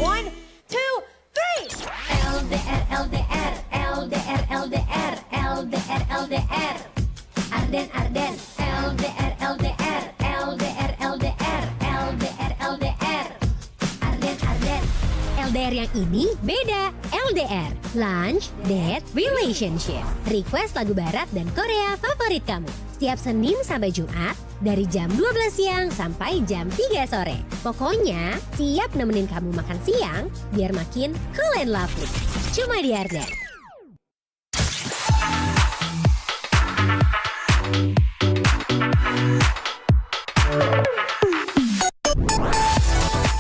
One, two, three. LDR, LDR, LDR, LDR, LDR, LDR. Arden, Arden. LDR, LDR, LDR, LDR, LDR, LDR. Arden, Arden. LDR yang ini beda. LDR, Lunch, Date, Relationship. Request lagu barat dan Korea favorit kamu. Setiap Senin sampai Jumat dari jam 12 siang sampai jam 3 sore. Pokoknya siap nemenin kamu makan siang biar makin cool and lovely. Cuma di Arden.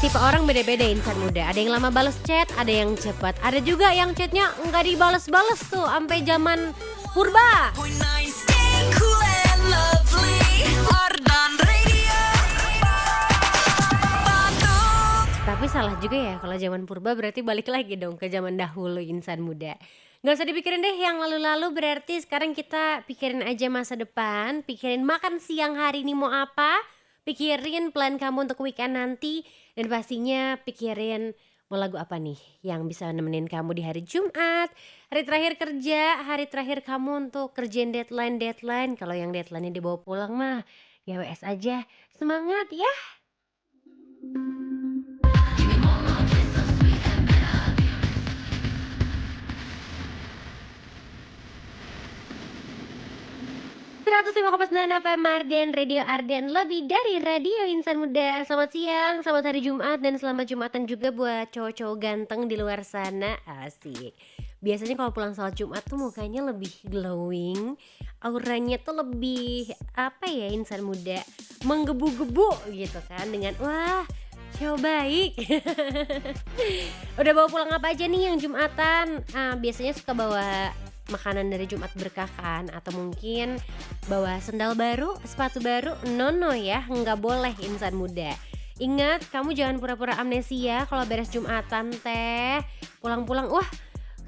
Tipe orang beda-beda insan muda. Ada yang lama balas chat, ada yang cepat. Ada juga yang chatnya nggak dibales-bales tuh sampai zaman purba. Stay cool and lovely. Ardan Radio. Tapi salah juga ya kalau zaman purba, berarti balik lagi dong ke zaman dahulu insan muda. Gak usah dipikirin deh yang lalu-lalu, berarti sekarang kita pikirin aja masa depan. Pikirin makan siang hari ini mau apa. Pikirin plan kamu untuk weekend nanti. Dan pastinya pikirin mau lagu apa nih yang bisa nemenin kamu di hari Jumat. Hari terakhir kerja, hari terakhir kamu untuk kerjain deadline. Kalau yang deadline-nya dibawa pulang mah ya WS aja. Semangat ya. FM Arden Radio Arden, lebih dari radio insan muda. Selamat siang, selamat hari Jumat, dan selamat Jumatan juga buat cowok-cowok ganteng di luar sana. Asik. Biasanya kalau pulang salat Jumat tuh mukanya lebih glowing, auranya tuh lebih apa ya, insan muda menggebu-gebu gitu kan, dengan wah cowok baik. Udah bawa pulang apa aja nih yang Jumatan? Biasanya suka bawa makanan dari Jumat berkah kan, atau mungkin bawa sendal baru, sepatu baru. No ya, nggak boleh insan muda. Ingat, kamu jangan pura-pura amnesia kalau beres Jumatan teh. Pulang-pulang, wah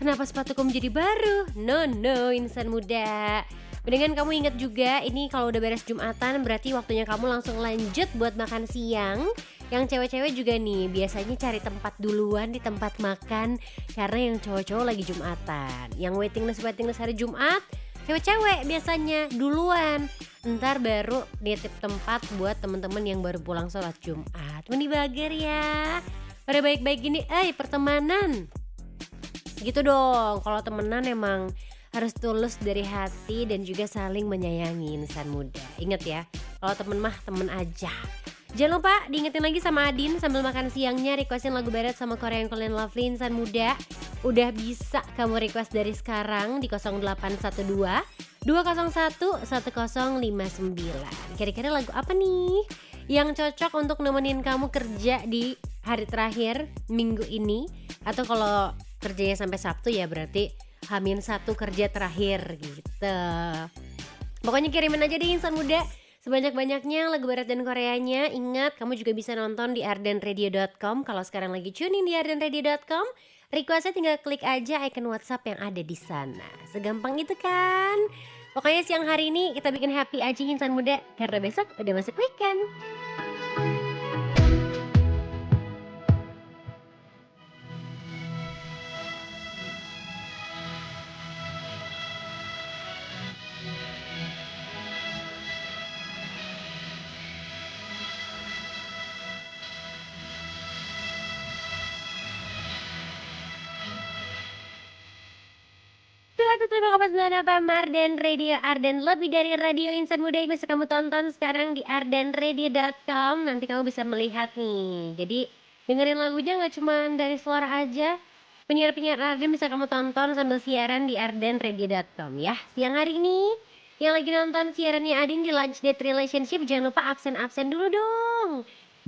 kenapa sepatu kamu jadi baru? No insan muda. Mendingan kamu ingat juga, ini kalau udah beres Jumatan berarti waktunya kamu langsung lanjut buat makan siang. Yang cewek-cewek juga nih biasanya cari tempat duluan di tempat makan, karena yang cowok-cowok lagi Jumatan. Yang waiting list hari Jumat, cewek-cewek biasanya duluan. Ntar baru nitip tempat buat temen-temen yang baru pulang sholat Jumat. Mandi bager ya. Pada baik-baik gini, pertemanan. Gitu dong, kalau temenan emang harus tulus dari hati dan juga saling menyayangi insan muda. Ingat ya, kalau temen mah temen aja. Jangan lupa diingetin lagi sama Adin sambil makan siangnya, requestin lagu barat sama Korea yang kalian lovely insan muda. Udah bisa kamu request dari sekarang di 0812 201 1059. Kira-kira lagu apa nih yang cocok untuk nemenin kamu kerja di hari terakhir minggu ini? Atau kalau kerjanya sampai Sabtu ya berarti H-1 kerja terakhir gitu. Pokoknya kirimin aja deh insan muda sebanyak-banyaknya lagu barat dan Koreanya. Ingat, kamu juga bisa nonton di ardenradio.com. Kalau sekarang lagi tune in di ardenradio.com, requestnya tinggal klik aja icon WhatsApp yang ada di sana. Segampang itu kan. Pokoknya siang hari ini kita bikin happy aja insan muda, karena besok udah masuk weekend. Terima kasih FM Arden Radio Arden, lebih dari radio insan muda yang bisa kamu tonton sekarang di ardenradio.com. Nanti kamu bisa melihat nih. Jadi dengerin lagunya gak cuma dari suara aja. Penyiar-penyiar Arden bisa kamu tonton sambil siaran di ardenradio.com ya. Siang hari ini yang lagi nonton siarannya Adin di Lunch Date Relationship, jangan lupa absen dulu dong.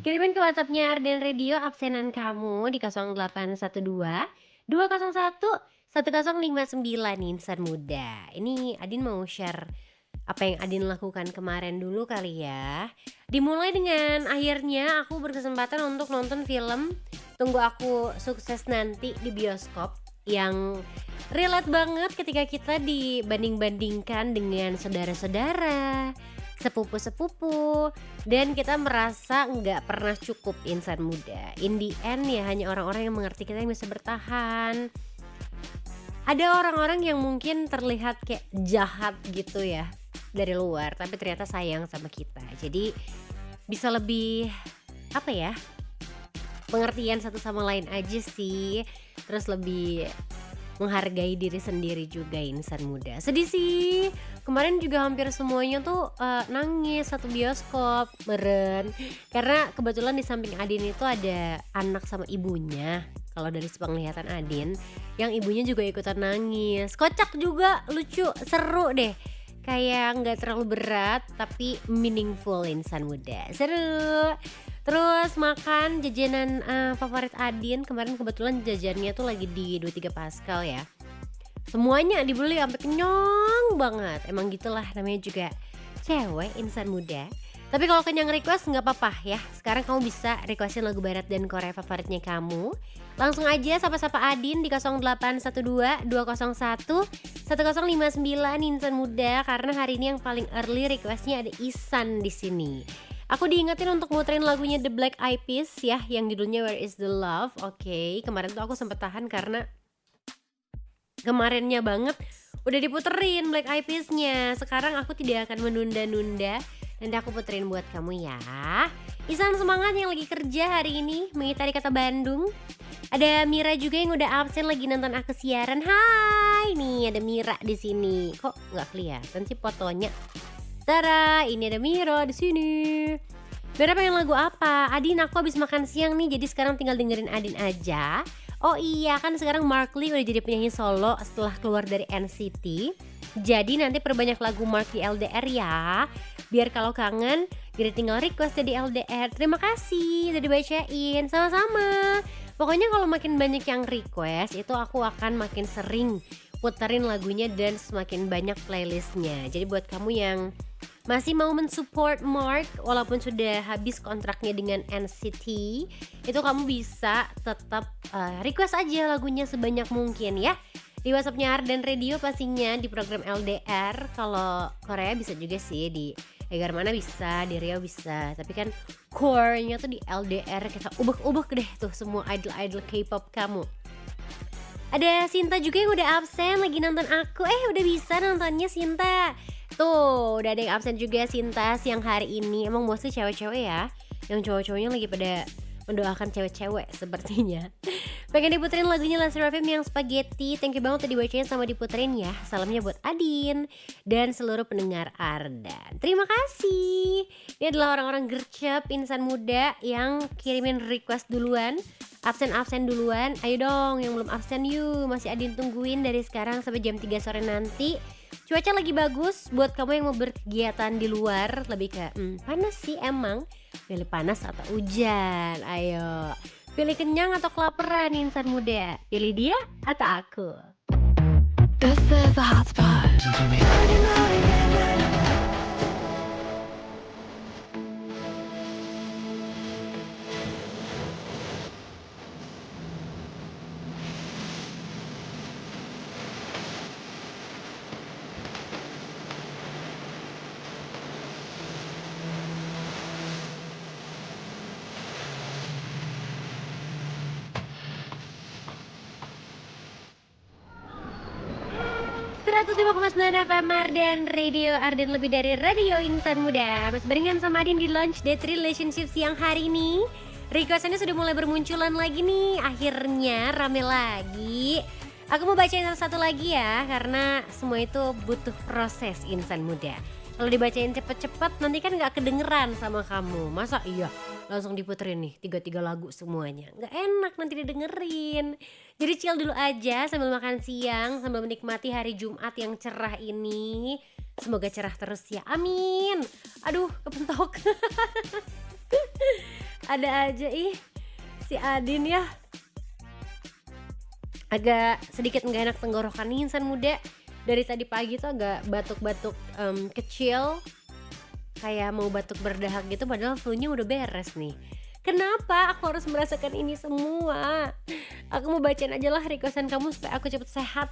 Kirimin ke WhatsAppnya Arden Radio absenan kamu di 0812 201 1059 nih insan muda. Ini Adin mau share apa yang Adin lakukan kemarin dulu kali ya. Dimulai dengan akhirnya aku berkesempatan untuk nonton film Tunggu Aku Sukses Nanti di bioskop, yang relate banget ketika kita dibanding-bandingkan dengan saudara-saudara, sepupu-sepupu, dan kita merasa nggak pernah cukup insan muda. In the end ya hanya orang-orang yang mengerti kita yang bisa bertahan. Ada orang-orang yang mungkin terlihat kayak jahat gitu ya dari luar, tapi ternyata sayang sama kita. Jadi bisa lebih apa ya, pengertian satu sama lain aja sih. Terus lebih menghargai diri sendiri juga insan muda. Sedih sih, kemarin juga hampir semuanya tuh nangis satu bioskop, meren. Karena kebetulan di samping Adin itu ada anak sama ibunya. Kalau dari penglihatan Adin, yang ibunya juga ikutan nangis. Kocak juga, lucu, seru deh. Kayak nggak terlalu berat tapi meaningful insan muda. Seru. Terus makan jajanan favorit Adin. Kemarin kebetulan jajannya tuh lagi di 23 Pascal ya. Semuanya dibeli sampai kenyang banget. Emang gitulah namanya juga cewek insan muda. Tapi kalau kenyang request nggak apa-apa ya. Sekarang kamu bisa requestin lagu barat dan Korea favoritnya kamu. Langsung aja sapa-sapa Adin di 0812 201 1059 insan muda, karena hari ini yang paling early requestnya ada Isan di sini. Aku diingetin untuk muterin lagunya The Black Eyed Peas ya, yang judulnya Where Is The Love. Oke, kemarin tuh aku sempet tahan karena kemarinnya banget udah diputerin Black Eyed Peas-nya. Sekarang aku tidak akan menunda-nunda, nanti aku puterin buat kamu ya. Isan semangat yang lagi kerja hari ini mengitari kota Bandung. Ada Mira juga yang udah absen lagi nonton aku siaran. Hai, nih ada Mira di sini. Kok nggak kelihatan sih fotonya? Tara, ini ada Mira di sini. Mira pengen lagu apa? Adin, aku habis makan siang nih, jadi sekarang tinggal dengerin Adin aja. Oh iya, kan sekarang Mark Lee udah jadi penyanyi solo setelah keluar dari NCT. Jadi nanti perbanyak lagu Mark Lee LDR ya. Biar kalau kangen, jadi tinggal request jadi LDR. Terima kasih udah dibacain, sama-sama. Pokoknya kalau makin banyak yang request, itu aku akan makin sering puterin lagunya dan semakin banyak playlistnya. Jadi buat kamu yang masih mau mensupport Mark walaupun sudah habis kontraknya dengan NCT, itu kamu bisa tetap request aja lagunya sebanyak mungkin ya. Di WhatsAppnya Ardan Radio pastinya di program LDR. Kalau Korea bisa juga sih, di Egar Mana bisa, di Rio bisa. Tapi kan core-nya tuh di LDR, kita ubek-ubek deh tuh semua idol-idol K-pop kamu. Ada Sinta juga yang udah absen lagi nonton aku. Udah bisa nontonnya Sinta. Tuh udah ada yang absen juga Sinta siang hari ini. Emang mostly cewek-cewek ya. Yang cowok-cowoknya lagi pada mendoakan cewek-cewek sepertinya. Pengen diputerin lagunya Lester Rafim yang Spaghetti. Thank you banget udah dibacain sama diputerin ya. Salamnya buat Adin dan seluruh pendengar Ardan. Terima kasih. Ini adalah orang-orang gercep insan muda yang kirimin request duluan. Absen-absen duluan. Ayo dong yang belum absen yuk. Masih Adin tungguin dari sekarang sampai jam 3 sore nanti. Cuaca lagi bagus buat kamu yang mau berkegiatan di luar. Lebih ke panas sih emang. Pilih panas atau hujan. Ayo, pilih kenyang atau kelaparan insan muda. Pilih dia atau aku. This is a hot spot. FM Ardan Radio, Ardan lebih dari radio insan muda. Mas barengan sama Adin di Launch Date Relationship siang hari ini. Requestannya sudah mulai bermunculan lagi nih. Akhirnya rame lagi. Aku mau bacain satu lagi ya, karena semua itu butuh proses insan muda. Kalau dibacain cepet-cepet nanti kan gak kedengeran sama kamu. Masa iya langsung diputerin nih 3 lagu semuanya, gak enak nanti didengerin. Jadi chill dulu aja sambil makan siang, sambil menikmati hari Jumat yang cerah ini. Semoga cerah terus ya, amin. Aduh kepentok. Ada aja si Adin ya, agak sedikit gak enak tenggorokan nih insan muda. Dari tadi pagi tuh agak batuk-batuk kecil, kayak mau batuk berdahak gitu, padahal flu-nya udah beres nih. Kenapa aku harus merasakan ini semua? Aku mau bacain aja lah requestan kamu supaya aku cepet sehat.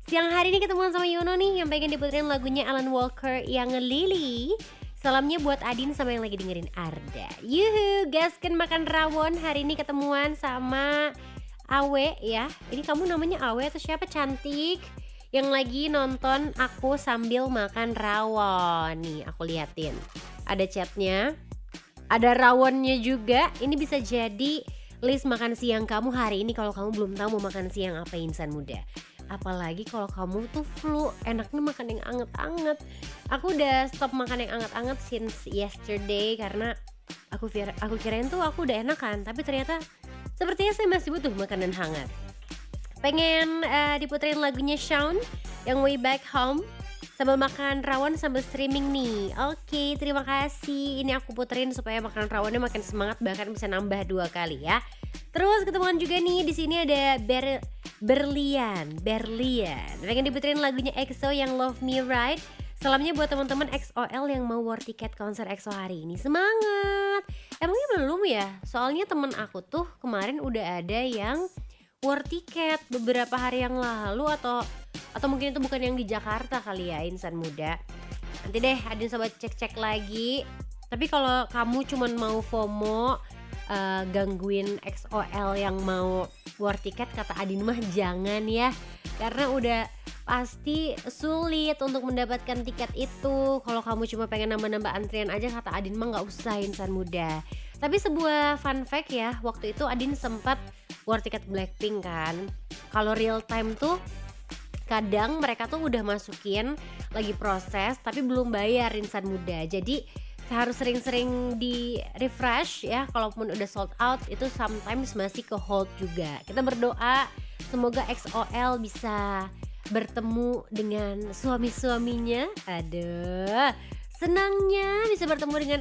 Siang hari ini ketemuan sama Yono nih yang pengen diputerin lagunya Alan Walker yang Lily. Salamnya buat Adin sama yang lagi dengerin Arda. Yuhu, gasken makan rawon. Hari ini ketemuan sama Awe ya. Ini kamu namanya Awe atau siapa, cantik? Yang lagi nonton aku sambil makan rawon. Nih aku liatin. Ada chatnya, ada rawonnya juga. Ini bisa jadi list makan siang kamu hari ini kalau kamu belum tahu mau makan siang apa, insan muda. Apalagi kalau kamu tuh flu, enaknya makan yang anget-anget. Aku udah stop makan yang anget-anget since yesterday karena aku kirain tuh aku udah enakan, tapi ternyata sepertinya saya masih butuh makanan hangat. Pengen diputerin lagunya Shawn yang Way Back Home sambil makan rawon sambil streaming nih. Oke, terima kasih. Ini aku puterin supaya makan rawonnya makin semangat, bahkan bisa nambah 2 kali ya. Terus ketemuan juga nih, di sini ada Berlian. Pengen diputerin lagunya EXO yang Love Me Right. Salamnya buat teman-teman XOL yang mau war tiket konser EXO hari ini. Semangat. Emangnya belum ya? Soalnya temen aku tuh kemarin udah ada yang war tiket beberapa hari yang lalu atau mungkin itu bukan yang di Jakarta kali ya, insan muda. Nanti deh Adin sobat cek-cek lagi. Tapi kalau kamu cuman mau FOMO, gangguin XOL yang mau war tiket, kata Adin mah jangan ya. Karena udah pasti sulit untuk mendapatkan tiket itu. Kalau kamu cuma pengen nambah-nambah antrian aja, kata Adin mah gak usah, insan muda. Tapi sebuah fun fact ya, waktu itu Adin sempat war tiket Blackpink kan. Kalau real time tuh kadang mereka tuh udah masukin lagi proses tapi belum bayar, insan muda. Jadi harus sering-sering di refresh ya. Kalaupun udah sold out itu sometimes masih ke hold juga. Kita berdoa semoga XOL bisa bertemu dengan suami-suaminya. Aduh, senangnya bisa bertemu dengan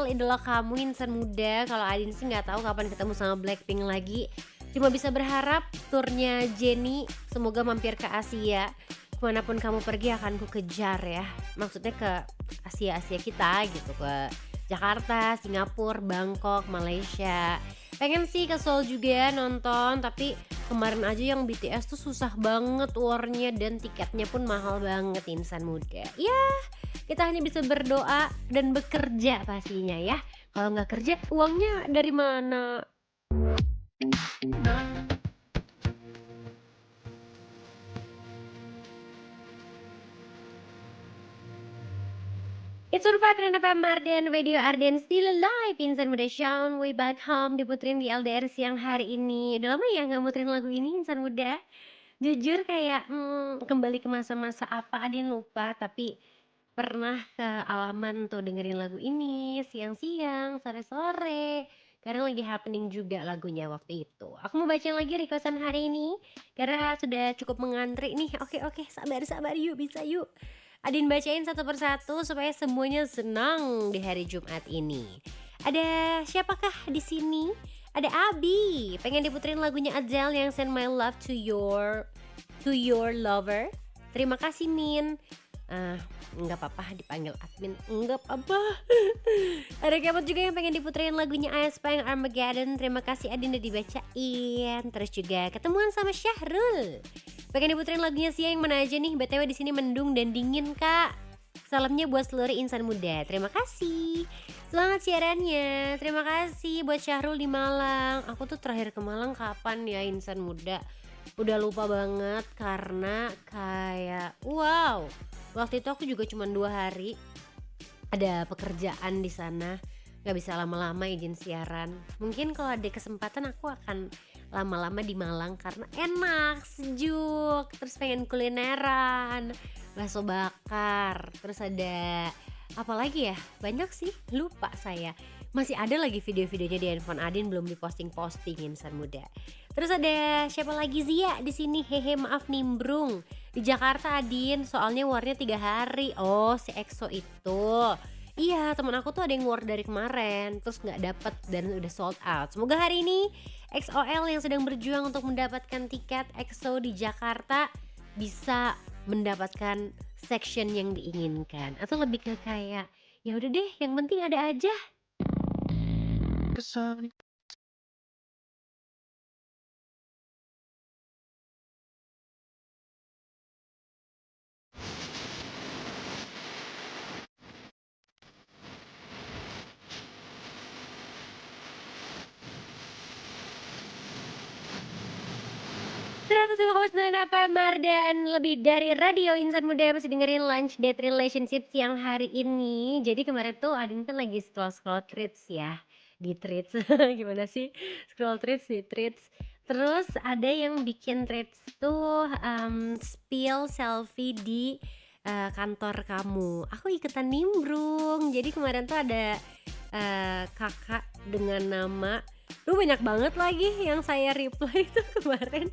idola kamu, insan muda. Kalau Adin sih nggak tahu kapan ketemu sama Blackpink lagi. Cuma bisa berharap turnya Jennie semoga mampir ke Asia. Kemanapun kamu pergi akan ku kejar ya. Maksudnya ke Asia kita gitu, ke Jakarta, Singapura, Bangkok, Malaysia. Pengen sih ke Seoul juga nonton, tapi kemarin aja yang BTS tuh susah banget warnya dan tiketnya pun mahal banget, insan muda. Ya, kita hanya bisa berdoa dan bekerja pastinya ya. Kalau nggak kerja, uangnya dari mana? It's Survive dan FM Arden, Radio Arden still alive. Insan muda Shawn Way Back Home diputerin di LDR siang hari ini. Udah lama ya gak muterin lagu ini, insan muda. Jujur kayak kembali ke masa-masa apa Adin lupa, tapi pernah ke alaman tuh dengerin lagu ini siang-siang, sore-sore, karena lagi happening juga lagunya waktu itu. Aku mau bacain lagi requestan hari ini karena sudah cukup mengantri nih. Oke, sabar yuk, bisa yuk. Adin bacain satu persatu supaya semuanya senang di hari Jumat ini. Ada siapakah di sini? Ada Abi, pengen diputerin lagunya Adele yang Send My Love to Your Lover. Terima kasih Min. Nggak apa-apa dipanggil admin, nggak apa-apa. Ada Kemot juga yang pengen diputerin lagunya aespa yang Armageddon. Terima kasih Adin udah dibacain. Terus juga ketemuan sama Syahrul, pengen diputerin lagunya Sia yang mana aja nih. BTW di sini mendung dan dingin kak. Salamnya buat seluruh insan muda. Terima kasih. Semangat siarannya. Terima kasih buat Syahrul di Malang. Aku tuh terakhir ke Malang kapan ya, insan muda? Udah lupa banget karena kayak wow. Waktu itu aku juga cuma 2 hari. Ada pekerjaan di sana. Gak bisa lama-lama izin siaran. Mungkin kalau ada kesempatan aku akan lama-lama di Malang karena enak, sejuk. Terus pengen kulineran, bakso bakar. Terus ada apa lagi ya? Banyak sih, lupa saya. Masih ada lagi video-videonya di handphone Adin belum diposting insan muda. Terus ada siapa lagi Zia di sini? Hehe, maaf nimbrung. Di Jakarta Adin, soalnya warnya 3 hari. Oh, si EXO itu. Iya, temen aku tuh ada yang war dari kemarin, terus nggak dapet dan udah sold out. Semoga hari ini XOL yang sedang berjuang untuk mendapatkan tiket EXO di Jakarta bisa mendapatkan section yang diinginkan. Atau lebih ke kayak, ya udah deh, yang penting ada aja. 105,9 FM Mardan, lebih dari radio insan muda masih dengerin Lunch Date Relationship siang hari ini. Jadi kemarin tuh Adin kan lagi scroll-scroll Threads ya, di Threads gimana sih? Scroll Threads di Threads. Terus ada yang bikin Threads tuh spill selfie di kantor kamu. Aku ikutan nimbrung. Jadi kemarin tuh ada kakak dengan nama, banyak banget lagi yang saya reply itu kemarin.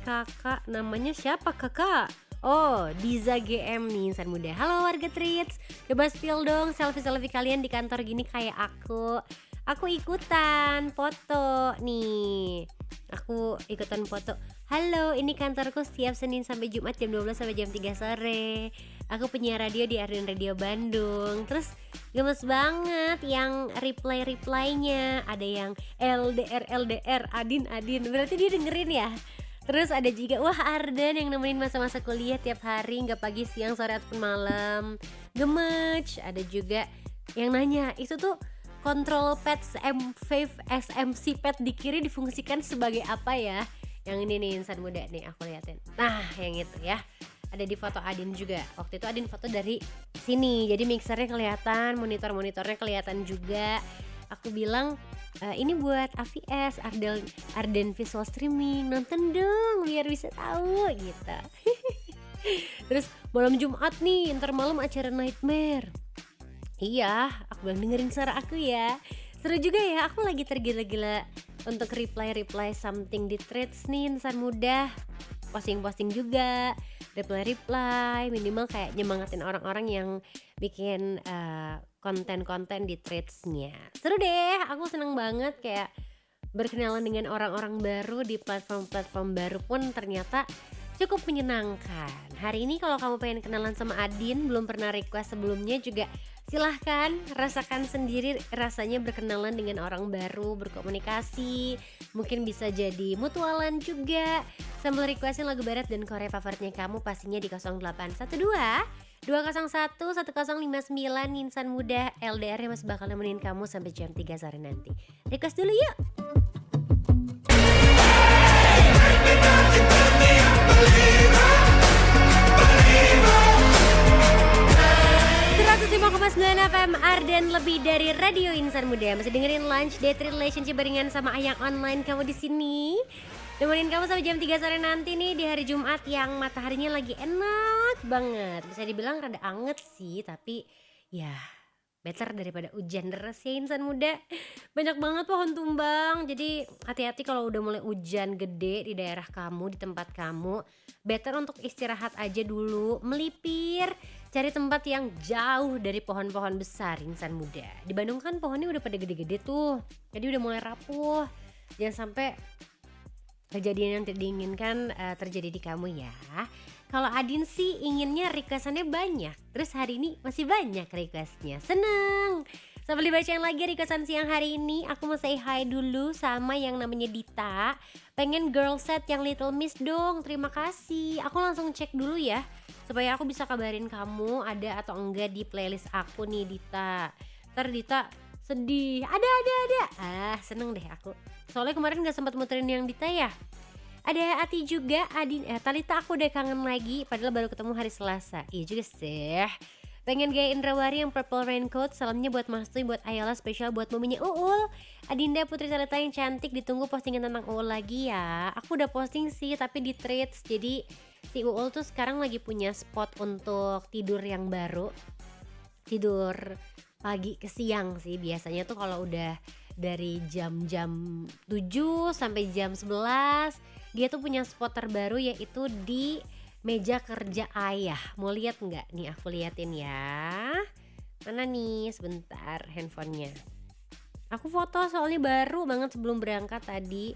Kakak namanya siapa kakak? Oh, Diza GM nih insan muda. Halo warga Treats, coba spill dong selfie-selfie kalian di kantor gini kayak aku. Aku ikutan foto nih. Aku ikutan foto. Halo, ini kantorku setiap Senin sampai Jumat jam 12 sampai jam 3 sore. Aku penyiar radio di Arden Radio Bandung. Terus gemes banget yang reply-reply-nya. Ada yang LDR Adin. Berarti dia dengerin ya. Terus ada juga wah Arden yang nemenin masa-masa kuliah tiap hari, nggak pagi, siang, sore ataupun malam. Gemes. Ada juga yang nanya, itu tuh control pad M5 SMC pad di kiri difungsikan sebagai apa ya? Yang ini nih insan muda nih aku liatin. Nah yang itu ya, ada di foto Adin juga. Waktu itu Adin foto dari sini, jadi mixernya kelihatan, monitornya kelihatan juga. Aku bilang ini buat AVS Arden Visual Streaming, nonton dong biar bisa tahu gitu. Terus malam Jumat nih, ntar malam acara Nightmare. Iya, aku bilang dengerin suara aku ya. Seru juga ya, aku lagi tergila-gila untuk reply something di Threads nih insan muda. Posting juga, reply minimal kayak nyemangatin orang-orang yang bikin konten-konten di Threads-nya. Seru deh, aku seneng banget kayak berkenalan dengan orang-orang baru di platform-platform baru pun ternyata cukup menyenangkan. Hari ini kalau kamu pengen kenalan sama Adin, belum pernah request sebelumnya juga silahkan rasakan sendiri rasanya berkenalan dengan orang baru, berkomunikasi, mungkin bisa jadi mutualan juga. Sambil requestin lagu barat dan Korea favoritnya kamu pastinya di 0812 201 1059 insan muda LDR yang masih bakal nemenin kamu sampai jam 3 sore nanti. Request dulu yuk. 105,9 FM Arden, lebih dari radio insan muda. Masih dengerin Lunch Date Relationship barengan sama Ayang Online kamu di sini. Nemenin kamu sampai jam 3 sore nanti nih di hari Jumat yang mataharinya lagi enak banget. Bisa dibilang rada anget sih, tapi ya better daripada hujan deras ya insan muda. Banyak banget pohon tumbang. Jadi hati-hati kalau udah mulai hujan gede di daerah kamu, di tempat kamu. Better untuk istirahat aja dulu, melipir, cari tempat yang jauh dari pohon-pohon besar insan muda. Di Bandung kan pohonnya udah pada gede-gede tuh, jadi udah mulai rapuh. Jangan sampai kejadian yang tidak diinginkan terjadi di kamu ya. Kalau Adin sih inginnya requestannya banyak, terus hari ini masih banyak requestnya. Seneng. Sambil dibacain lagi requestan siang hari ini, aku mau say hi dulu sama yang namanya Dita. Pengen girl set yang Little Miss dong, terima kasih. Aku langsung cek dulu ya, supaya aku bisa kabarin kamu ada atau enggak di playlist aku nih Dita. Ntar Dita sedih, ada. Seneng deh aku. Soalnya kemarin gak sempat muterin yang Dita ya. Ada Ati juga, Adin, Talita aku udah kangen lagi, padahal baru ketemu hari Selasa. Iya juga sih. Pengen gaya Indrawari yang purple raincoat, salamnya buat Mas Tuy, buat Ayala, spesial buat mominya Uul. Adinda Putri Talita yang cantik, ditunggu postingan tentang Uul lagi ya. Aku udah posting sih, tapi di Threads. Jadi si Uul tuh sekarang lagi punya spot untuk tidur yang baru. Tidur pagi ke siang sih biasanya tuh kalau udah dari jam 7 sampai jam 11 dia tuh punya spot terbaru yaitu di meja kerja ayah. Mau lihat nggak? Nih aku liatin ya. Mana nih? Sebentar handphonenya. Aku foto soalnya baru banget sebelum berangkat tadi.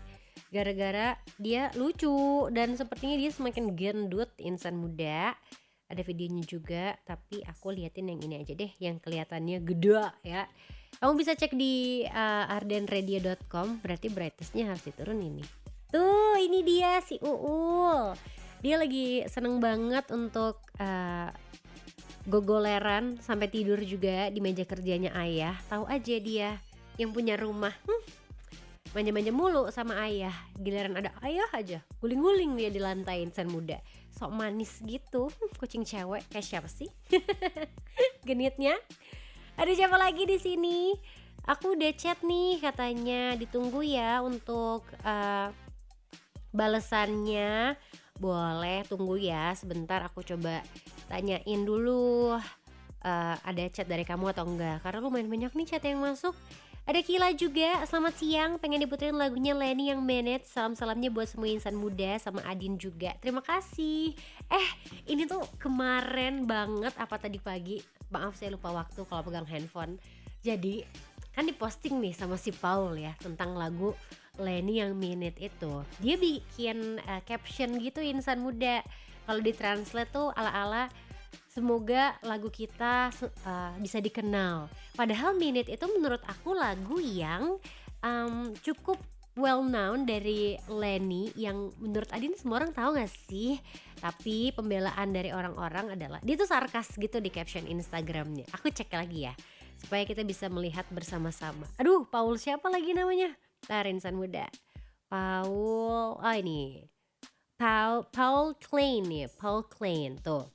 Gara-gara dia lucu dan sepertinya dia semakin gendut insan muda. Ada videonya juga, tapi aku liatin yang ini aja deh, yang kelihatannya gede ya. Kamu bisa cek di ardenradio.com, berarti brightness-nya harus diturunin nih. Tuh, ini dia si Uul. Dia lagi seneng banget untuk gogoleran sampai tidur juga di meja kerjanya ayah. Tahu aja dia yang punya rumah. manja-manja mulu sama ayah. Giliran ada ayah aja, guling-guling dia di lantai insan muda. Sok manis gitu, kucing cewek kayak siapa sih? Genitnya. Ada siapa lagi di sini? Aku udah chat nih katanya, ditunggu ya untuk balesannya. Boleh tunggu ya sebentar, aku coba tanyain dulu ada chat dari kamu atau enggak, karena lumayan banyak nih chat yang masuk. Ada Kila juga, selamat siang, pengen diputerin lagunya Lenny yang Minute. Salam-salamnya buat semua insan muda, sama Adin juga. Terima kasih. Ini tuh kemarin banget apa tadi pagi, maaf saya lupa waktu kalau pegang handphone. Jadi kan diposting nih sama si Paul ya tentang lagu Lenny yang Minute itu. Dia bikin caption gitu insan muda. Kalau ditranslate tuh ala-ala semoga lagu kita bisa dikenal. Padahal Minute itu menurut aku lagu yang cukup well known dari Lenny, yang menurut Adin semua orang tahu gak sih? Tapi pembelaan dari orang-orang adalah dia tuh sarkas gitu di caption Instagramnya. Aku cek lagi ya supaya kita bisa melihat bersama-sama. Aduh, Paul siapa lagi namanya? Bentar insan muda. Paul, ini Paul Klein nih, Paul Klein tuh.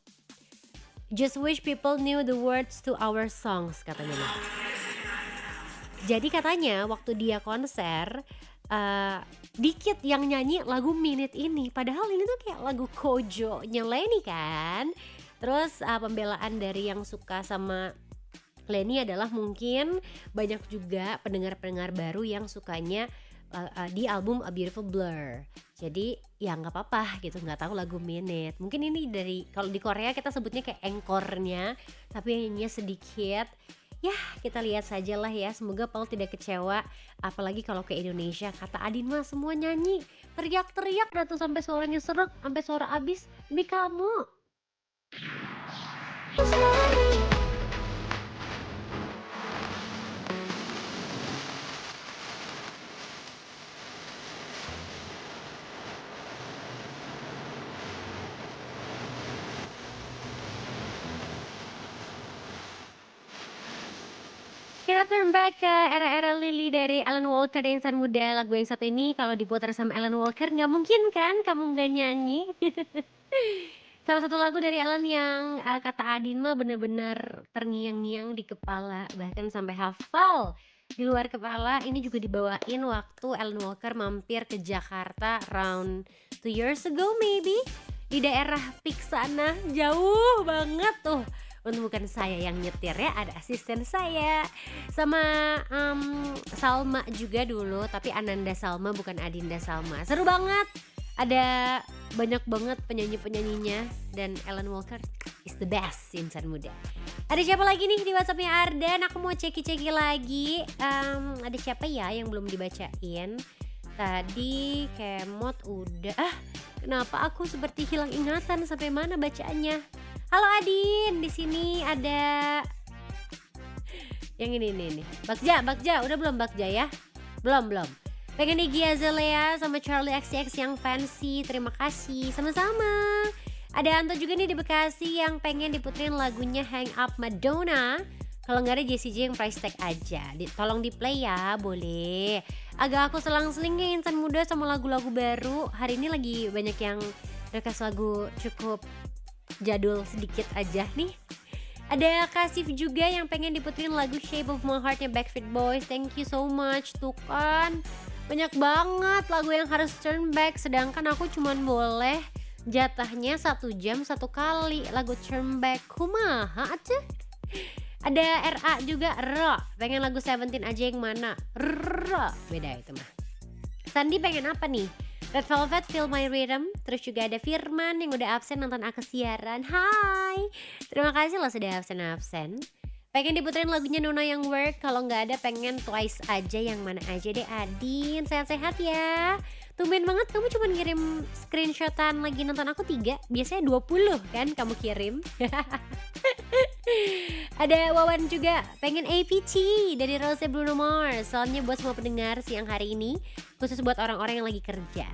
Just wish people knew the words to our songs katanya nih. Jadi katanya waktu dia konser dikit yang nyanyi lagu Minute ini, padahal ini tuh kayak lagu Kojo-nya Lenny kan. Terus pembelaan dari yang suka sama Lenny adalah mungkin banyak juga pendengar-pendengar baru yang sukanya di album A Beautiful Blur. Jadi ya nggak apa-apa gitu, nggak tahu lagu Minute. Mungkin ini dari, kalau di Korea kita sebutnya kayak engkornya, tapi nyanyinya sedikit. Ya kita lihat saja lah ya, semoga Paul tidak kecewa. Apalagi kalau ke Indonesia, kata Adin mah semua nyanyi teriak-teriak dah tuh sampai suaranya serak, sampai suara abis demi kamu. Kita turn back ke era-era Lily dari Alan Walker dan insan muda. Lagu yang satu ini kalau diputar sama Alan Walker nggak mungkin kan kamu nggak nyanyi. Salah satu lagu dari Alan yang kata Adin mah bener-bener terngiang-ngiang di kepala, bahkan sampai hafal di luar kepala. Ini juga dibawain waktu Alan Walker mampir ke Jakarta around 2 years ago maybe, di daerah Pik sana, jauh banget tuh. Untuk bukan saya yang nyetir ya, ada asisten saya sama Salma juga dulu, tapi Ananda Salma bukan Adinda Salma. Seru banget, ada banyak banget penyanyi-penyanyinya, dan Alan Walker is the best insan muda. Ada siapa lagi nih di WhatsAppnya Ardan? Aku mau ceki-ceki lagi. Ada siapa ya yang belum dibacain? Tadi Kemot udah. Kenapa aku seperti hilang ingatan, sampai mana bacaannya? Halo Adin, di sini ada yang ini nih. Bagja, udah belum Bagja ya? Belum. Pengen Iggy Azalea sama Charlie XCX yang fancy, terima kasih. Sama-sama. Ada Anto juga nih di Bekasi yang pengen diputerin lagunya Hang Up Madonna. Kalau nggak ada Jessie J yang price tag aja, tolong di play ya, boleh. Agak aku selang-selingnya insan muda sama lagu-lagu baru. Hari ini lagi banyak yang request lagu cukup jadul sedikit aja nih. Ada Kasif juga yang pengen diputerin lagu Shape of My Heart-nya Backstreet Boys. Thank you so much. Tuh kan, banyak banget lagu yang harus turn back, sedangkan aku cuman boleh jatahnya 1 jam 1 kali lagu turn back. Kumaha aja. Ada RA juga, Ro, pengen lagu Seventeen aja yang mana? Ro, beda itu mah. Sandi pengen apa nih? Red Velvet, Feel My Rhythm. Terus juga ada Firman yang udah absen nonton aku siaran. Hai, terima kasih loh sudah absen-absen. Pengen diputerin lagunya Nona yang Work. Kalau nggak ada pengen Twice aja, yang mana aja deh Adin. Sehat-sehat ya. Tumben banget kamu cuma ngirim screenshotan lagi nonton aku 3. Biasanya 20 kan kamu kirim. Ada Wawan juga pengen APT dari Rose Bruno Mars. Soalnya buat semua pendengar siang hari ini, khusus buat orang-orang yang lagi kerja.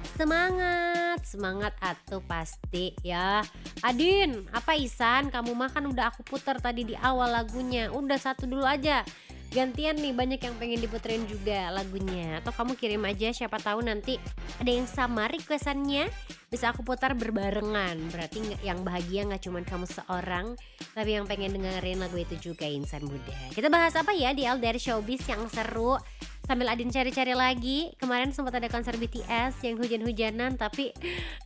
Semangat atuh pasti ya. Adin, apa Isan? Kamu makan udah aku putar tadi di awal lagunya. Udah 1 dulu aja. gantian nih, banyak yang pengen diputerin juga lagunya. Atau kamu kirim aja, siapa tahu nanti ada yang sama requestannya, bisa aku putar berbarengan. Berarti yang bahagia nggak cuma kamu seorang, tapi yang pengen dengerin lagu itu juga insan muda. Kita bahas apa ya di LDR Showbiz yang seru? Sambil Adin cari-cari lagi, kemarin sempat ada konser BTS yang hujan-hujanan tapi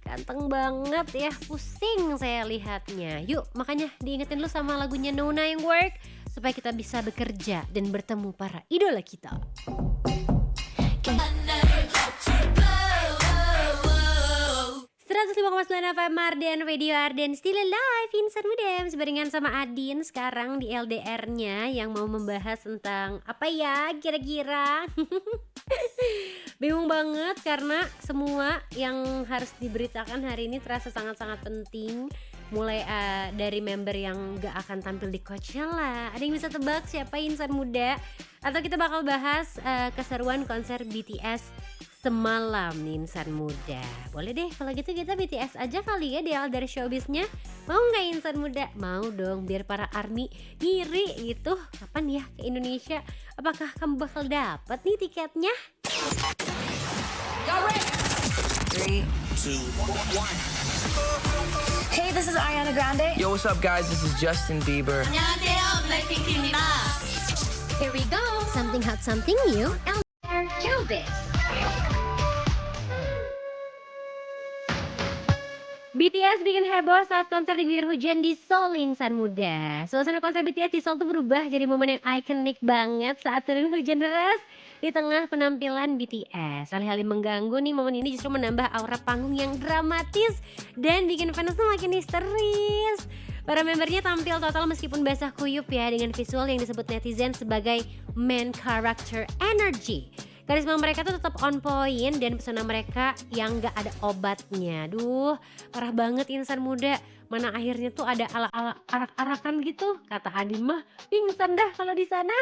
ganteng banget ya, pusing saya lihatnya. Yuk makanya diingetin lu sama lagunya Nona yang Work supaya kita bisa bekerja dan bertemu para idola kita. 105,9 FM Arden Radio Arden Still Alive Insan Muda sebarengan sama Adin sekarang di LDR-nya yang mau membahas tentang apa ya kira-kira. Bingung banget karena semua yang harus diberitakan hari ini terasa sangat-sangat penting. Mulai dari member yang gak akan tampil di Coachella. Ada yang bisa tebak siapa insan muda? Atau kita bakal bahas keseruan konser BTS semalam nih insan muda. Boleh deh kalau gitu kita BTS aja kali ya di LDR Showbiz-nya. Mau gak insan muda? Mau dong, biar para ARMY ngiri gitu. Kapan ya ke Indonesia? Apakah kamu bakal dapat nih tiketnya? 3, 2, 1. Hey, this is Ariana Grande. Yo, what's up, guys? This is Justin Bieber. 안녕하세요, 블랙핑크입니다. Here we go. Something hot, something new. LDR Showbiz. BTS bikin heboh saat konser diguyur hujan di Seoul insan muda. Suasana konser BTS di Seoul tuh berubah jadi momen yang ikonik banget saat turun hujan deras di tengah penampilan BTS. Alih-alih mengganggu nih, momen ini justru menambah aura panggung yang dramatis dan bikin fans tuh makin histeris. Para membernya tampil total meskipun basah kuyup ya, dengan visual yang disebut netizen sebagai main character energy. Karisma mereka tuh tetap on point dan pesona mereka yang gak ada obatnya. Duh, parah banget insan muda. Mana akhirnya tuh ada ala-ala arak-arakan gitu. Kata Adin mah pingsan dah kalau di sana.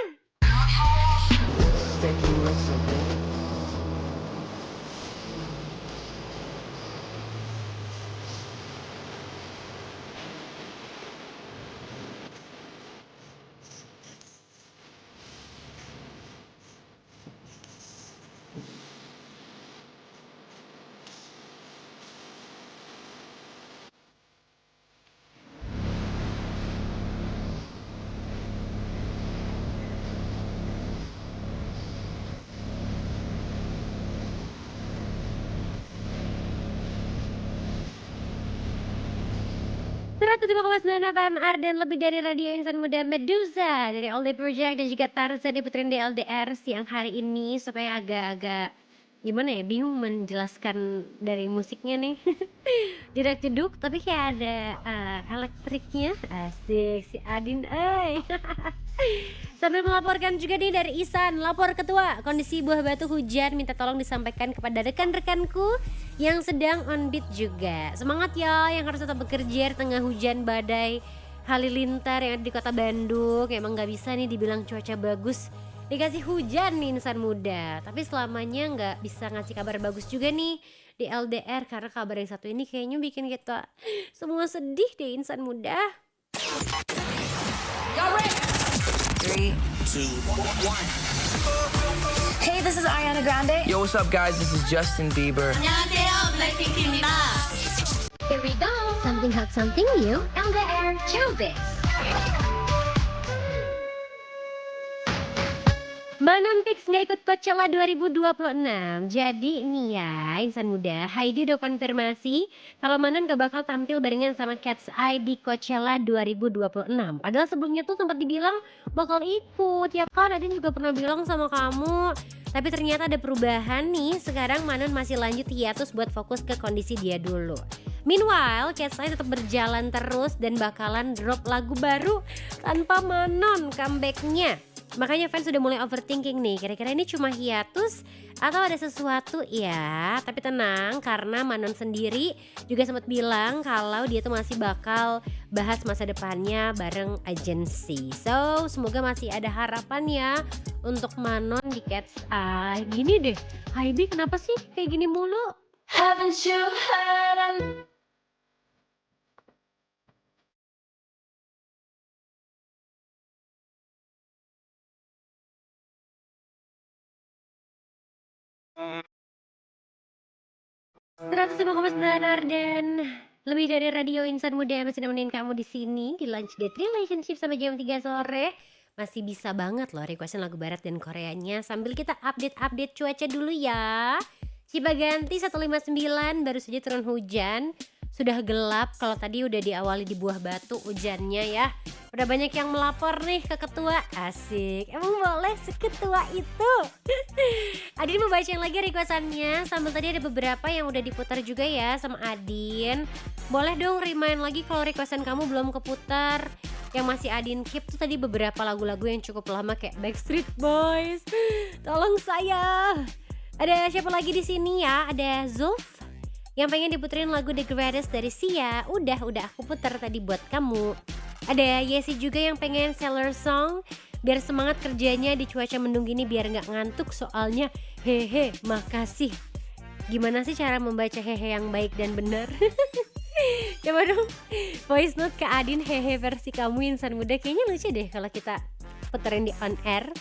Sembilan FM Arden lebih dari radio insan muda Medusa dari All Day Project dan juga Tarzan diputerin di LDR siang hari ini supaya agak-agak gimana ya, bingung menjelaskan dari musiknya nih. Jedak jeduk tapi kayak ada elektriknya. Asik si Adin Sambil melaporkan juga nih dari Isan, lapor ketua, kondisi Buah Batu hujan, minta tolong disampaikan kepada rekan-rekanku yang sedang on beat juga. Semangat ya yang harus tetap bekerja di tengah hujan badai halilintar yang ada di kota Bandung. Emang gak bisa nih dibilang cuaca bagus dikasih hujan nih insan muda. Tapi selamanya gak bisa ngasih kabar bagus juga nih di LDR, karena kabar yang satu ini kayaknya bikin kita semua sedih deh insan muda. 3, 2, 1. Hey, this is Ariana Grande. Yo, what's up, guys? This is Justin Bieber. 안녕하세요, 블랙핑크입니다. Here we go. Something hot, something new. LDR Showbiz. Manon fix nggak ikut Coachella 2026. Jadi nih ya insan muda, Heidi udah konfirmasi kalau Manon gak bakal tampil barengan sama Cat's Eye di Coachella 2026. Padahal sebelumnya tuh sempat dibilang bakal ikut. Ya kan, Adin juga pernah bilang sama kamu. Tapi ternyata ada perubahan nih. Sekarang Manon masih lanjut hiatus buat fokus ke kondisi dia dulu. Meanwhile, Cat's Eye tetap berjalan terus dan bakalan drop lagu baru tanpa Manon comebacknya. Makanya fans sudah mulai overthinking nih, kira-kira ini cuma hiatus atau ada sesuatu ya. Tapi tenang, karena Manon sendiri juga sempat bilang kalau dia tuh masih bakal bahas masa depannya bareng agensi. So semoga masih ada harapan ya untuk Manon di Cat's Eye. Gini deh, Heidi kenapa sih kayak gini mulu? Haven't you heard? 105,9 Arden. Lebih dari radio insan muda yang masih nemenin kamu di sini di Lunch Date Relationship sampai jam 3 sore. Masih bisa banget loh requestin lagu barat dan Koreanya sambil kita update cuaca dulu ya. Cipaganti 159 baru saja turun hujan. Sudah gelap, kalau tadi udah diawali di Buah Batu hujannya ya. Udah banyak yang melapor nih ke ketua. Asik, emang boleh seketua itu? Adin mau bacain lagi requestannya. Sambil tadi ada beberapa yang udah diputar juga ya sama Adin. Boleh dong remind lagi kalau requestan kamu belum keputar. Yang masih Adin keep tuh tadi beberapa lagu-lagu yang cukup lama kayak Backstreet Boys. Tolong saya. Ada siapa lagi di sini ya? Ada Zulf yang pengen diputerin lagu The Greatest dari Sia. Udah aku putar tadi buat kamu. Ada Yesi juga yang pengen Sailor Song biar semangat kerjanya di cuaca mendung gini, biar gak ngantuk soalnya hehe makasih. Gimana sih cara membaca hehe yang baik dan benar? Coba dong voice note ke Adin hehe versi kamu insan muda. Kayaknya lucu deh kalau kita puterin di on air.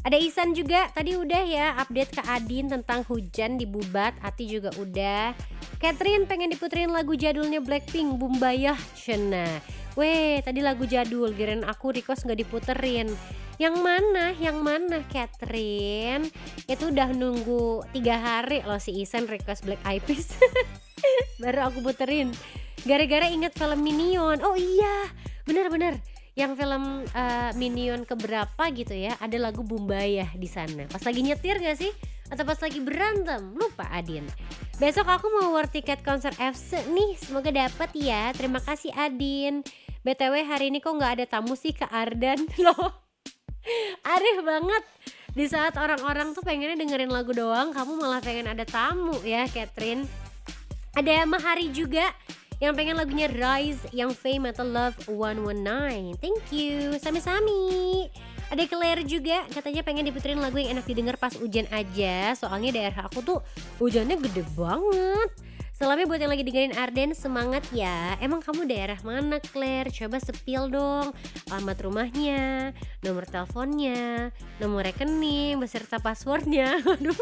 Ada Isan juga, tadi udah ya update ke Adin tentang hujan di Bubat. Ati juga udah. Catherine pengen diputerin lagu jadulnya Blackpink, Bumbayah Cena. Weh, tadi lagu jadul, kirain aku request gak diputerin. Yang mana Catherine? Itu udah nunggu 3 hari loh si Isan request Black Eyed Peas. Baru aku puterin. Gara-gara inget film Minion. Oh iya, bener. Yang film Minion keberapa gitu ya, ada lagu Bumbayah di sana. Pas lagi nyetir gak sih? Atau pas lagi berantem? Lupa Adin. Besok aku mau war tiket konser FC nih, semoga dapat ya. Terima kasih Adin. BTW hari ini kok gak ada tamu sih ke Ardan? Loh, aneh banget. Di saat orang-orang tuh pengennya dengerin lagu doang, kamu malah pengen ada tamu ya Catherine. Ada Mahari juga yang pengen lagunya Rise yang Fame atau Love 119. Thank you, sami-sami. Ada Claire juga katanya pengen diputerin lagu yang enak didengar pas hujan aja. Soalnya daerah aku tuh hujannya gede banget. Salamnya buat yang lagi dengerin Arden, semangat ya. Emang kamu daerah mana Claire? Coba sepil dong alamat rumahnya, nomor teleponnya, nomor rekening beserta passwordnya. Aduh,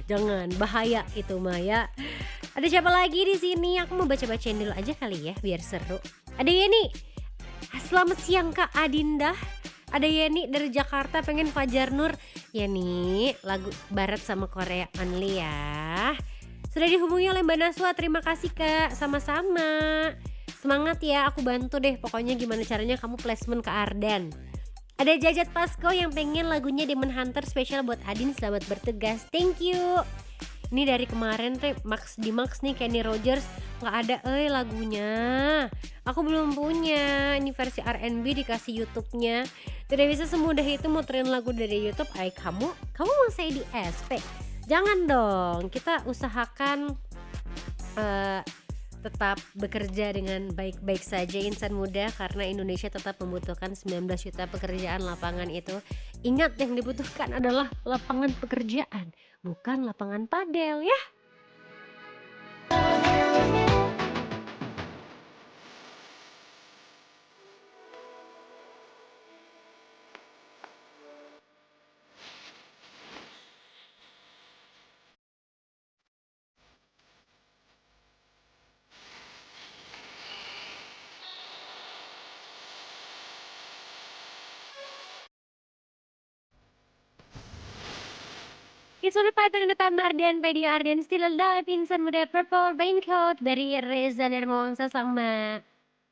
jangan, bahaya itu Maya. Ada siapa lagi di sini? Aku mau baca-bacain dulu aja kali ya biar seru. Ada Yeni. Selamat siang Kak Adinda. Ada Yeni dari Jakarta pengen Fajar Nur. Yeni, lagu barat sama Korea only ya. Sudah dihubungi oleh Mbak Naswa. Terima kasih Kak. Sama-sama. Semangat ya, aku bantu deh. Pokoknya gimana caranya kamu placement ke Ardan. Ada Jajat Pasko yang pengen lagunya Demon Hunter spesial buat Adin, selamat bertugas. Thank you. Ini dari kemarin Max nih Kenny Rogers nggak ada lagunya. Aku belum punya. Ini versi R&B dikasih YouTube-nya. Tidak bisa semudah itu muterin lagu dari YouTube. Kamu mau saya di SP? Jangan dong. Kita usahakan tetap bekerja dengan baik-baik saja insan muda, karena Indonesia tetap membutuhkan 19 juta pekerjaan lapangan itu. Ingat, yang dibutuhkan adalah lapangan pekerjaan, bukan lapangan padel ya. It's only part of the time Arden, by the Arden still alive, insan muda purple raincoat dari Reza Darmawansa sama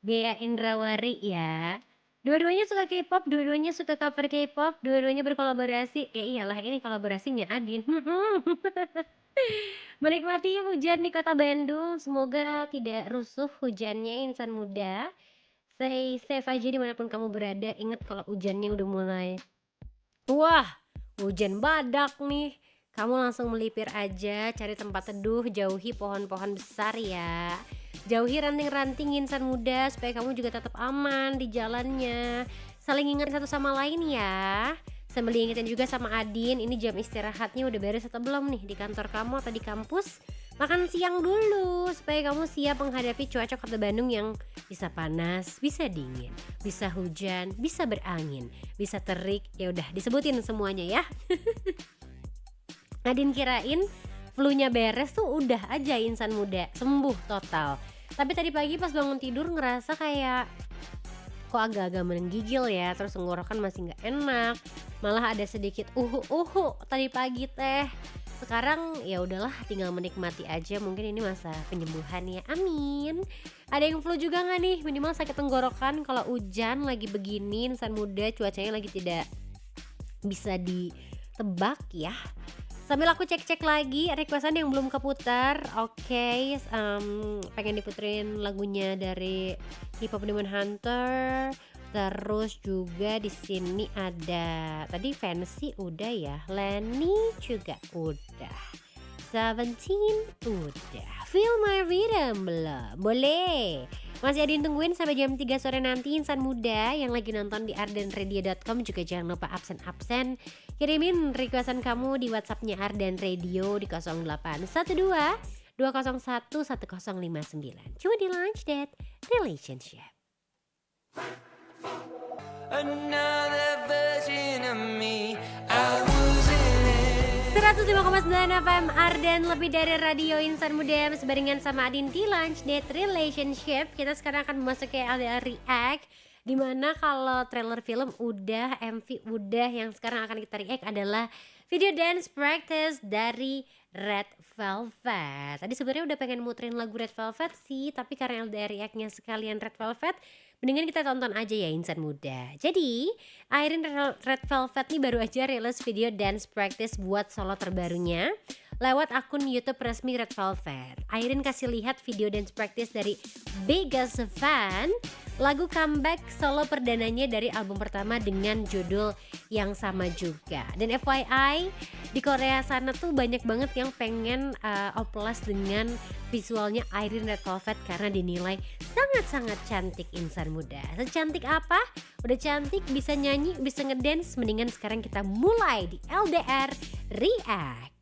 Bea Indrawari ya. Dua-duanya suka K-pop, dua-duanya suka cover K-pop, dua-duanya berkolaborasi. Ya iyalah, ini kolaborasinya Adin. Menikmati hujan di kota Bandung, semoga tidak rusuh hujannya insan muda. Stay safe aja dimanapun kamu berada. Ingat kalau hujannya udah mulai, wah hujan badak nih, kamu langsung melipir aja, cari tempat teduh, jauhi pohon-pohon besar ya. Jauhi ranting-ranting insan muda supaya kamu juga tetap aman di jalannya. Saling ingat satu sama lain ya. Sambil diingetin juga sama Adin, ini jam istirahatnya udah beres atau belum nih di kantor kamu atau di kampus? Makan siang dulu supaya kamu siap menghadapi cuaca kota Bandung yang bisa panas, bisa dingin, bisa hujan, bisa berangin, bisa terik. Ya udah disebutin semuanya ya. Adin kirain flu-nya beres tuh udah aja insan muda, sembuh total. Tapi tadi pagi pas bangun tidur ngerasa kayak kok agak-agak menggigil ya, terus tenggorokan masih nggak enak, malah ada sedikit uhu tadi pagi teh. Sekarang ya udahlah, tinggal menikmati aja, mungkin ini masa penyembuhan ya, amin. Ada yang flu juga nggak nih? Minimal sakit tenggorokan. Kalau hujan lagi begini insan muda, cuacanya lagi tidak bisa ditebak ya. Sambil aku cek-cek lagi requestan yang belum keputar. Oke, pengen diputerin lagunya dari Hip Hop Demon Hunter. Terus juga di sini ada tadi Fancy udah ya, Lenny juga udah, Seventeen udah, Feel My Rhythm belum, boleh. Masih ada yang tungguin sampai jam 3 sore nanti insan muda yang lagi nonton di ardenradio.com juga jangan lupa absen-absen kirimin requestan kamu di WhatsAppnya Arden Radio di 0812 201 1059. Cuma di Launch That Relationship. Another version of me. I was in it. 105,9 FM Arden, lebih dari radio insan muda, masih barengan sama Adin di Launch Date Relationship. Kita sekarang akan memasuki LDR React, dimana kalau trailer film udah, MV udah, yang sekarang akan kita react adalah video dance practice dari Red Velvet. Tadi sebenarnya udah pengen muterin lagu Red Velvet sih, tapi karena LDR React-nya sekalian Red Velvet, mendingan kita tonton aja ya insan muda. Jadi Airin Red Velvet nih baru aja rilis video dance practice buat solo terbarunya lewat akun YouTube resmi Red Velvet. Airin kasih lihat video dance practice dari Biggest Fan, lagu comeback solo perdananya dari album pertama dengan judul yang sama juga. Dan FYI, di Korea sana tuh banyak banget yang pengen oplas dengan visualnya Airin Red Velvet karena dinilai sangat-sangat cantik insan muda. Secantik apa? Udah cantik, bisa nyanyi, bisa ngedance, mendingan sekarang kita mulai di LDR React.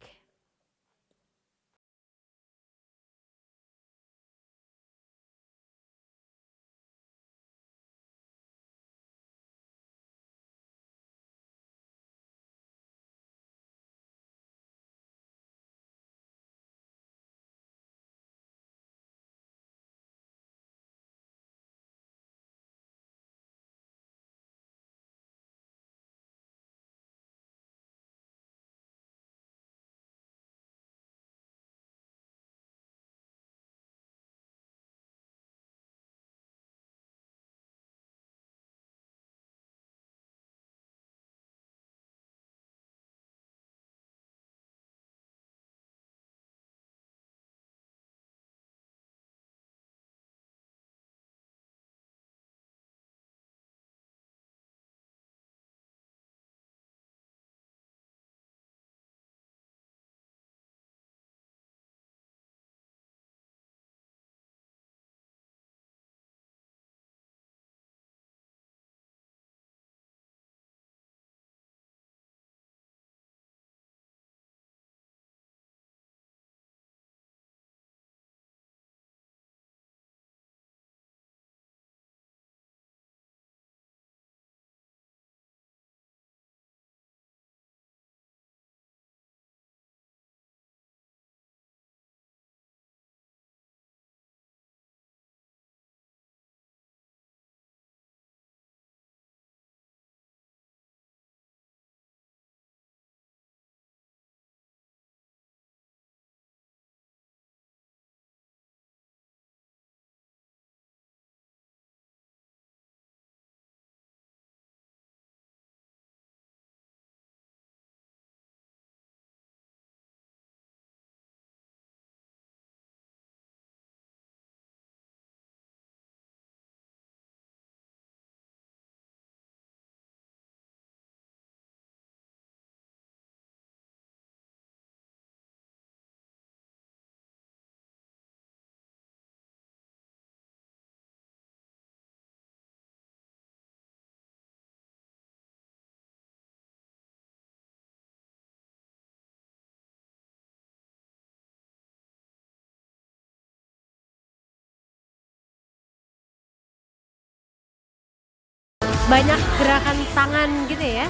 Banyak gerakan tangan gitu ya.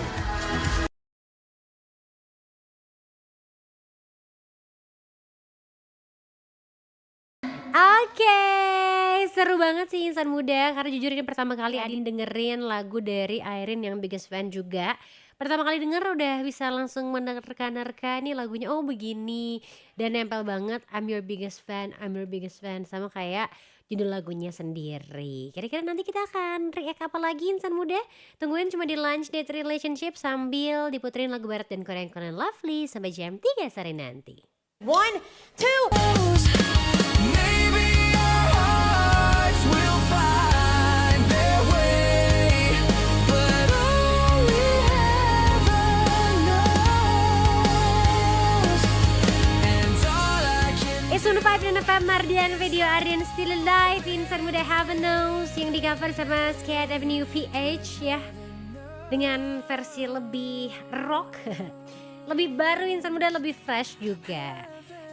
Oke, seru banget sih Insan Muda karena jujur ini pertama kali Adin dengerin lagu dari Airin yang biggest fan juga. Pertama kali denger udah bisa langsung menerka-nerka nih lagunya, oh begini. Dan nempel banget I'm your biggest fan sama kayak judul lagunya sendiri. Kira-kira nanti kita akan react apa lagi Insan Muda? Tungguin cuma di Lunch Date Relationship sambil diputerin lagu barat dan Korean-Korean Lovely sampai jam 3 sore nanti. One, two. Maybe our hearts will find their way, but only heaven knows. And all I can It's 105 dan FM Mardian Video Ardian Still Alive Insan Muda Heaven Knows yang di cover sama Skate Avenue PH ya, dengan versi lebih rock lebih baru Insan Muda, lebih fresh juga.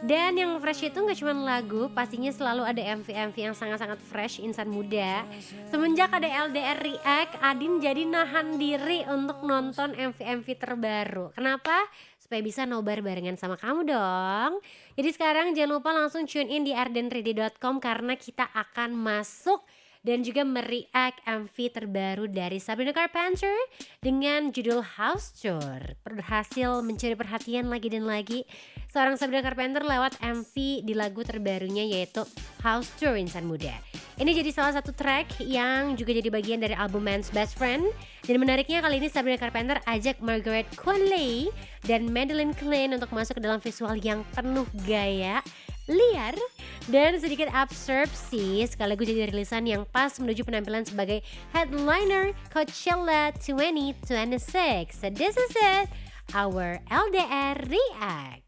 Dan yang fresh itu gak cuma lagu, pastinya selalu ada MV-MV yang sangat-sangat fresh Insan Muda. Semenjak ada LDR React, Adin jadi nahan diri untuk nonton MV-MV terbaru. Kenapa? Supaya bisa nobar barengan sama kamu dong. Jadi sekarang jangan lupa langsung tune in di ardenready.com karena kita akan masuk dan juga mereact MV terbaru dari Sabrina Carpenter dengan judul House Tour. Berhasil mencuri perhatian lagi dan lagi seorang Sabrina Carpenter lewat MV di lagu terbarunya yaitu House Tour Insan Muda. Ini jadi salah satu track yang juga jadi bagian dari album Man's Best Friend. Dan menariknya kali ini Sabrina Carpenter ajak Margaret Qualley dan Madeline Klein untuk masuk ke dalam visual yang penuh gaya, liar, dan sedikit absorpsi sekaligus jadi rilisan yang pas menuju penampilan sebagai headliner Coachella 2026. So this is it, our LDR React.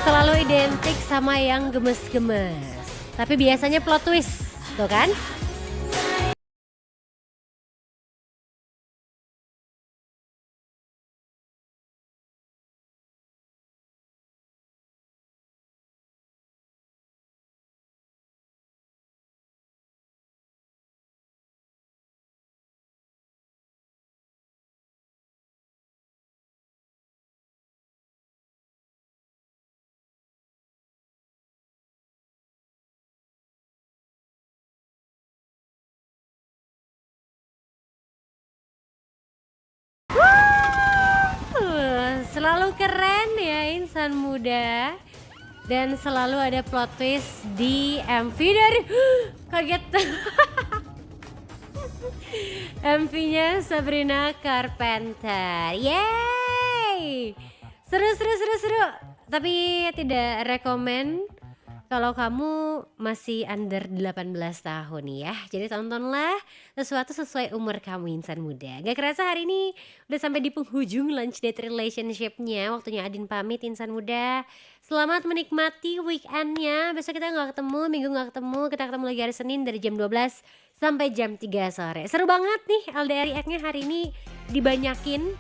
Selalu identik sama yang gemes-gemes, tapi biasanya plot twist, tuh kan? Selalu keren ya insan muda. Dan selalu ada plot twist di MV dari kaget. MV-nya Sabrina Carpenter. Yeay. Seru. Tapi tidak rekomen kalau kamu masih under 18 tahun ya. Jadi tontonlah sesuatu sesuai umur kamu insan muda. Gak kerasa hari ini udah sampai di penghujung lunch date relationship-nya. Waktunya Adin pamit insan muda. Selamat menikmati weekendnya. Besok kita gak ketemu, minggu gak ketemu. Kita ketemu lagi hari Senin dari jam 12 sampai jam 3 sore. Seru banget nih LDR React-nya hari ini dibanyakin.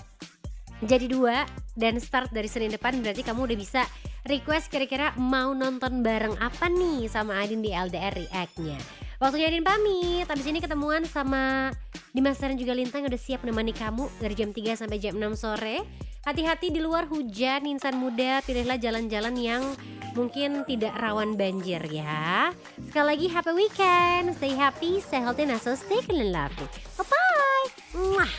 Jadi 2 dan start dari Senin depan berarti kamu udah bisa request kira-kira mau nonton bareng apa nih sama Adin di LDR React-nya. Waktunya Adin pamit, habis ini ketemuan sama Dimas dan juga Lintang udah siap menemani kamu dari jam 3 sampai jam 6 sore. Hati-hati di luar hujan insan muda, pilihlah jalan-jalan yang mungkin tidak rawan banjir ya. Sekali lagi happy weekend, stay happy, stay healthy, and also stay clean and lovely. Bye-bye. Mwah.